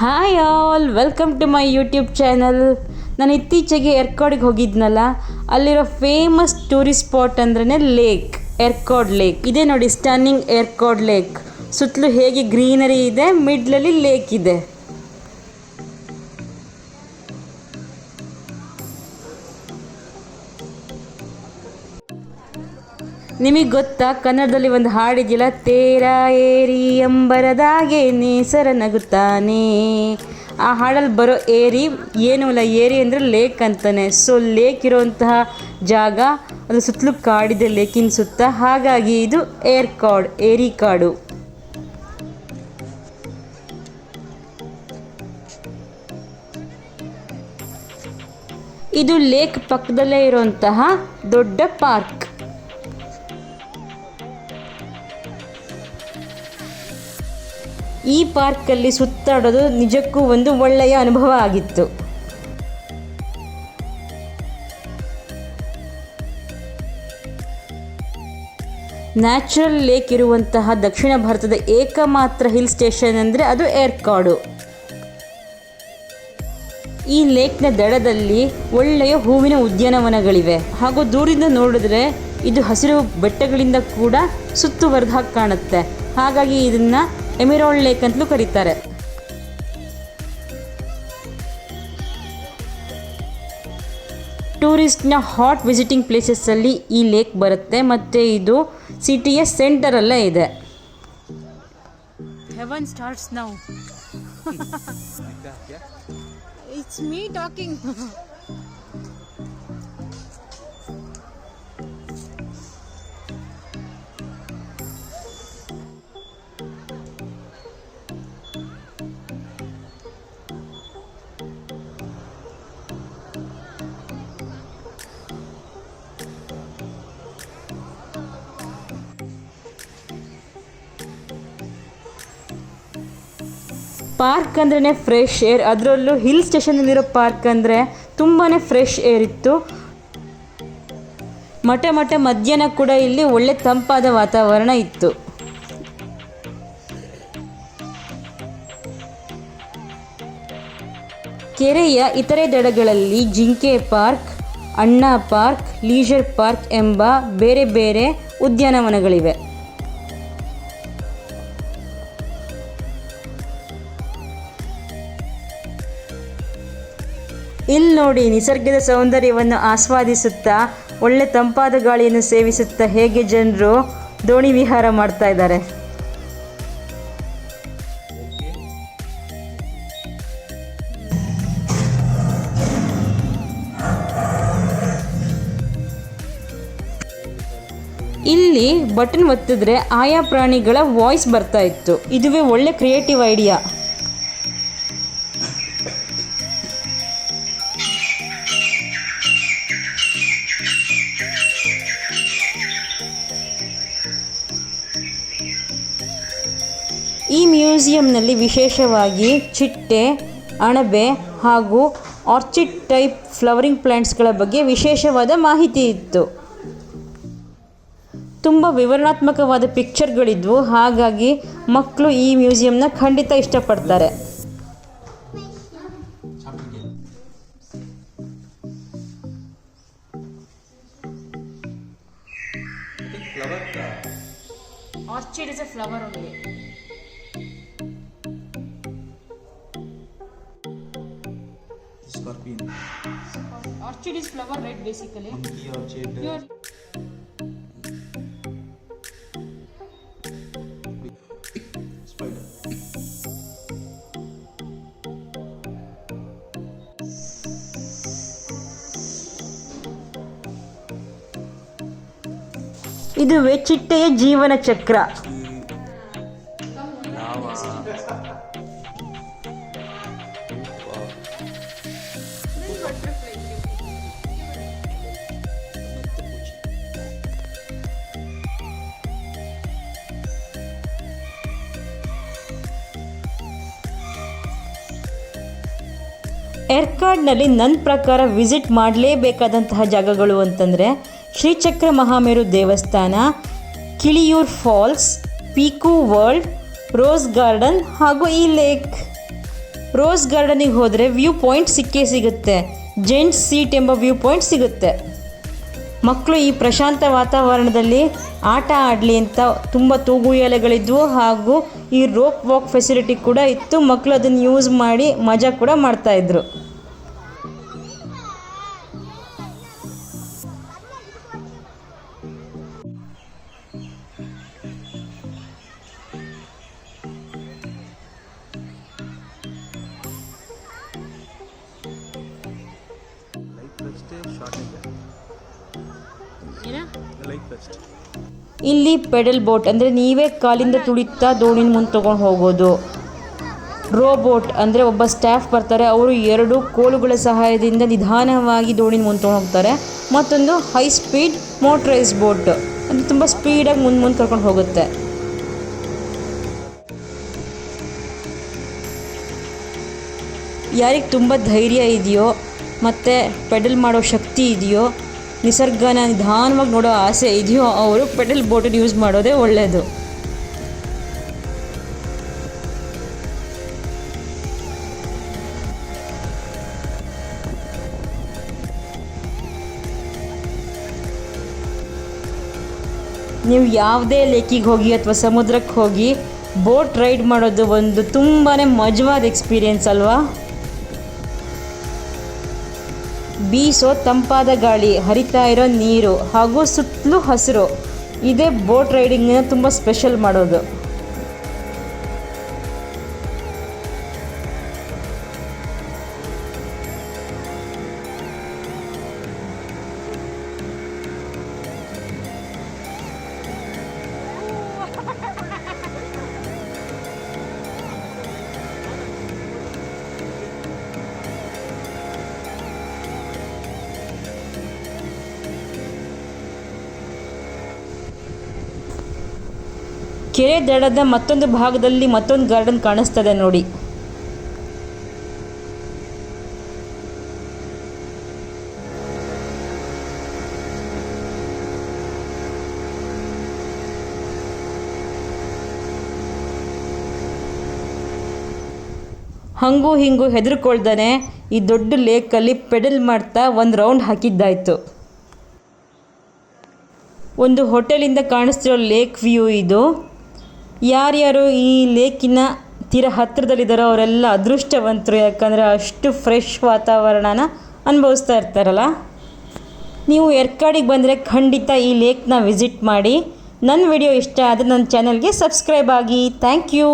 Hi all, welcome to my YouTube channel. ನಾನು ಇತ್ತೀಚೆಗೆ ಎರ್ಕಾಡಿಗೆ ಹೋಗಿದ್ನಲ್ಲ, ಅಲ್ಲಿರೋ ಫೇಮಸ್ ಟೂರಿಸ್ಟ್ ಸ್ಪಾಟ್ ಅಂದ್ರೆ ಲೇಕ್, ಎರ್ಕಾಡ್ ಲೇಕ್. ಇದೇ ನೋಡಿ ಸ್ಟನ್ನಿಂಗ್ ಎರ್ಕಾಡ್ ಲೇಕ್. ಸುತ್ತಲೂ ಹೇಗೆ ಗ್ರೀನರಿ ಇದೆ, ಮಿಡ್ಲಲ್ಲಿ ಲೇಕ್ ಇದೆ. ನಿಮಗೆ ಗೊತ್ತಾ, ಕನ್ನಡದಲ್ಲಿ ಒಂದು ಹಾಡಿದೆಯಲ್ಲ, ತೇರ ಏರಿ ಅಂಬರದಾಗೆ ನೇಸರ ನಗುತ್ತಾನೆ. ಆ ಹಾಡಲ್ಲಿ ಬರೋ ಏರಿ ಏನೂ ಇಲ್ಲ, ಏರಿ ಅಂದರೆ ಲೇಕ್ ಅಂತಾನೆ. ಸೊ ಲೇಕ್ ಇರೋಂತಹ ಜಾಗ, ಅದು ಸುತ್ತಲೂ ಕಾಡಿದೆ ಲೇಕಿನ ಸುತ್ತ. ಹಾಗಾಗಿ ಇದು ಎರ್ಕಾಡ್, ಏರಿ ಕಾಡು. ಇದು ಲೇಕ್ ಪಕ್ಕದಲ್ಲೇ ಇರುವಂತಹ ದೊಡ್ಡ ಪಾರ್ಕ್. ಈ ಪಾರ್ಕಲ್ಲಿ ಸುತ್ತಾಡೋದು ನಿಜಕ್ಕೂ ಒಂದು ಒಳ್ಳೆಯ ಅನುಭವ ಆಗಿತ್ತು. ನ್ಯಾಚುರಲ್ ಲೇಕ್ ಇರುವಂತಹ ದಕ್ಷಿಣ ಭಾರತದ ಏಕಮಾತ್ರ ಹಿಲ್ ಸ್ಟೇಷನ್ ಅಂದರೆ ಅದು ಎರ್ಕಾಡು. ಈ ಲೇಕ್ನ ದಡದಲ್ಲಿ ಒಳ್ಳೆಯ ಹೂವಿನ ಉದ್ಯಾನವನಗಳಿವೆ. ಹಾಗೂ ದೂರಿಂದ ನೋಡಿದ್ರೆ ಇದು ಹಸಿರು ಬೆಟ್ಟಗಳಿಂದ ಕೂಡ ಸುತ್ತುವರೆದ ಹಾಗೆ ಕಾಣುತ್ತೆ. ಹಾಗಾಗಿ ಇದನ್ನು ಎಮಿರಾಲ್ಡ್ ಲೇಕ್ ಅಂತಲೂ ಕರೀತಾರೆ. ಟೂರಿಸ್ಟ್ನ ಹಾಟ್ ವಿಸಿಟಿಂಗ್ ಪ್ಲೇಸಸ್ಸಲ್ಲಿ ಈ ಲೇಕ್ ಬರುತ್ತೆ, ಮತ್ತು ಇದು ಸಿಟಿಯ ಸೆಂಟರಲ್ಲೇ ಇದೆ. Heaven starts now. It's me talking. Park ಅಂದ್ರೇ ಫ್ರೆಶ್ ಏರ್, ಅದರಲ್ಲೂ ಹಿಲ್ ಸ್ಟೇಷನಲ್ಲಿರೋ ಪಾರ್ಕ್ ಅಂದರೆ ತುಂಬಾ ಫ್ರೆಶ್ ಏರ್ ಇತ್ತು. ಮಧ್ಯಾಹ್ನ ಕೂಡ ಇಲ್ಲಿ ಒಳ್ಳೆ ತಂಪಾದ ವಾತಾವರಣ ಇತ್ತು. ಕೆರೆಯ ಇತರೆ ದಡಗಳಲ್ಲಿ ಜಿಂಕೆ ಪಾರ್ಕ್, ಅಣ್ಣ ಪಾರ್ಕ್, ಲೀಜರ್ ಪಾರ್ಕ್ ಎಂಬ ಬೇರೆ ಬೇರೆ ಉದ್ಯಾನವನಗಳಿವೆ. ಇಲ್ಲಿ ನೋಡಿ, ನಿಸರ್ಗದ ಸೌಂದರ್ಯವನ್ನು ಆಸ್ವಾದಿಸುತ್ತಾ ಒಳ್ಳೆ ತಂಪಾದ ಗಾಳಿಯನ್ನು ಸೇವಿಸುತ್ತಾ ಹೇಗೆ ಜನರು ದೋಣಿ ವಿಹಾರ ಮಾಡ್ತಾ ಇದ್ದಾರೆ. ಇಲ್ಲಿ ಬಟನ್ ಒತ್ತಿದ್ರೆ ಆಯಾ ಪ್ರಾಣಿಗಳ ವಾಯ್ಸ್ ಬರ್ತಾ ಇತ್ತು. ಇದುವೇ ಒಳ್ಳೆ ಕ್ರಿಯೇಟಿವ್ ಐಡಿಯಾ. ಈ ಮ್ಯೂಸಿಯಂನಲ್ಲಿ ವಿಶೇಷವಾಗಿ ಚಿಟ್ಟೆ, ಅಣಬೆ ಹಾಗೂ ಆರ್ಚಿಡ್ ಟೈಪ್ ಫ್ಲವರಿಂಗ್ ಪ್ಲ್ಯಾಂಟ್ಸ್ಗಳ ಬಗ್ಗೆ ವಿಶೇಷವಾದ ಮಾಹಿತಿ ಇತ್ತು. ತುಂಬ ವಿವರಣಾತ್ಮಕವಾದ ಪಿಕ್ಚರ್ಗಳಿದ್ವು. ಹಾಗಾಗಿ ಮಕ್ಕಳು ಈ ಮ್ಯೂಸಿಯಂನ ಖಂಡಿತ ಇಷ್ಟಪಡ್ತಾರೆ. Orchid is a flower only. Scorpion. Orchid is flower, right? Basically. Monkey orchid. Pure. Spider. ಇದುವೇ ಚಿಟ್ಟೆಯ ಜೀವನ ಚಕ್ರ. ಎರ್ಕಾಡ್ನಲ್ಲಿ ನನ್ನ ಪ್ರಕಾರ ವಿಸಿಟ್ ಮಾಡಲೇಬೇಕಾದಂತಹ ಜಾಗಗಳು ಅಂತಂದರೆ ಶ್ರೀಚಕ್ರ ಮಹಾಮೇರು ದೇವಸ್ಥಾನ, ಕಿಳಿಯೂರ್ ಫಾಲ್ಸ್, ಪೀಕು ವರ್ಲ್ಡ್, ರೋಸ್ ಗಾರ್ಡನ್ ಹಾಗೂ ಈ ಲೇಕ್. ರೋಸ್ ಗಾರ್ಡನಿಗೆ ಹೋದರೆ ವ್ಯೂ ಪಾಯಿಂಟ್ ಸಿಕ್ಕೇ ಸಿಗುತ್ತೆ. ಜೆಂಟ್ಸ್ ಸೀಟ್ ಎಂಬ ವ್ಯೂ ಪಾಯಿಂಟ್ ಸಿಗುತ್ತೆ. ಮಕ್ಕಳು ಈ ಪ್ರಶಾಂತ ವಾತಾವರಣದಲ್ಲಿ ಆಟ ಆಡಲಿ ಅಂತ ತುಂಬ ತೂಗುಯ್ಯಾಲೆಗಳಿದ್ವು ಹಾಗೂ ಈ ರೋಪ್ ವಾಕ್ ಫೆಸಿಲಿಟಿ ಕೂಡ ಇತ್ತು. ಮಕ್ಕಳು ಅದನ್ನು ಯೂಸ್ ಮಾಡಿ ಮಜಾ ಕೂಡ ಮಾಡ್ತಾಯಿದ್ರು. Light fest short ಇದೆ. Light fest. ಇಲ್ಲಿ ಪೆಡಲ್ ಬೋಟ್ ಅಂದರೆ ನೀವೇ ಕಾಲಿಂದ ತುಳಿತಾ ದೋಣಿನ ಮುಂದೆ ತೊಗೊಂಡು ಹೋಗೋದು. ರೋ ಬೋಟ್ ಅಂದರೆ ಒಬ್ಬ ಸ್ಟಾಫ್ ಬರ್ತಾರೆ, ಅವರು 2 ಕೋಲುಗಳ ಸಹಾಯದಿಂದ ನಿಧಾನವಾಗಿ ದೋಣಿನ ಮುಂದೆ ತೊಗೊಂಡು ಹೋಗ್ತಾರೆ. ಮತ್ತೊಂದು ಹೈ ಸ್ಪೀಡ್ ಮೋಟ್ರೈಸ್ಡ್ ಬೋಟ್ ಅಂದರೆ ತುಂಬ ಸ್ಪೀಡಾಗಿ ಮುಂದೆ ಕರ್ಕೊಂಡು ಹೋಗುತ್ತೆ. ಯಾರಿಗೆ ತುಂಬ ಧೈರ್ಯ ಇದೆಯೋ ಮತ್ತು ಪೆಡಲ್ ಮಾಡೋ ಶಕ್ತಿ ಇದೆಯೋ, ನಿಸರ್ಗನ ನಿಧಾನವಾಗಿ ನೋಡೋ ಆಸೆ ಇದೆಯೋ, ಅವರು ಪೆಡಲ್ ಬೋಟನ್ನು ಯೂಸ್ ಮಾಡೋದೇ ಒಳ್ಳೆಯದು. ನೀವು ಯಾವುದೇ ಲೇಕಿಗೆ ಹೋಗಿ ಅಥವಾ ಸಮುದ್ರಕ್ಕೆ ಹೋಗಿ ಬೋಟ್ ರೈಡ್ ಮಾಡೋದು ಒಂದು ತುಂಬಾ ಮಜವಾದ ಎಕ್ಸ್ಪೀರಿಯೆನ್ಸ್ ಅಲ್ವಾ? ಬೀಸೋ ತಂಪಾದ ಗಾಳಿ, ಹರಿತಾ ಇರೋ ನೀರು ಹಾಗೂ ಸುತ್ತಲೂ ಹಸಿರು, ಇದೇ ಬೋಟ್ ರೈಡಿಂಗ್ನ ತುಂಬ ಸ್ಪೆಷಲ್ ಮಾಡೋದು. ಕೆರೆ ದಡದ ಮತ್ತೊಂದು ಭಾಗದಲ್ಲಿ ಮತ್ತೊಂದು ಗಾರ್ಡನ್ ಕಾಣಿಸ್ತದೆ ನೋಡಿ. ಹಂಗೂ ಹಿಂಗೂ ಹೆದರ್ಕೊಳ್ದಾನೆ ಈ ದೊಡ್ಡ ಲೇಕಲ್ಲಿ ಪೆಡಲ್ ಮಾಡ್ತಾ ಒಂದು ರೌಂಡ್ ಹಾಕಿದ್ದಾಯಿತು. ಒಂದು ಹೋಟೆಲಿಂದ ಕಾಣಿಸ್ತಿರೋ ಲೇಕ್ ವ್ಯೂ ಇದು. ಯಾರ್ಯಾರು ಈ ಲೇಕಿನ ತೀರ ಹತ್ತಿರದಲ್ಲಿದ್ದಾರೋ ಅವರೆಲ್ಲ ಅದೃಷ್ಟವಂತರು, ಯಾಕಂದರೆ ಅಷ್ಟು ಫ್ರೆಶ್ ವಾತಾವರಣನ ಅನುಭವಿಸ್ತಾ ಇರ್ತಾರಲ್ಲ. ನೀವು ಎರ್ಕಾಡಿಗೆ ಬಂದರೆ ಖಂಡಿತ ಈ ಲೇಕ್ನ ವಿಸಿಟ್ ಮಾಡಿ. ನನ್ನ ವಿಡಿಯೋ ಇಷ್ಟ ಆದರೆ ನನ್ನ ಚಾನಲ್ಗೆ ಸಬ್ಸ್ಕ್ರೈಬ್ ಆಗಿ. Thank you.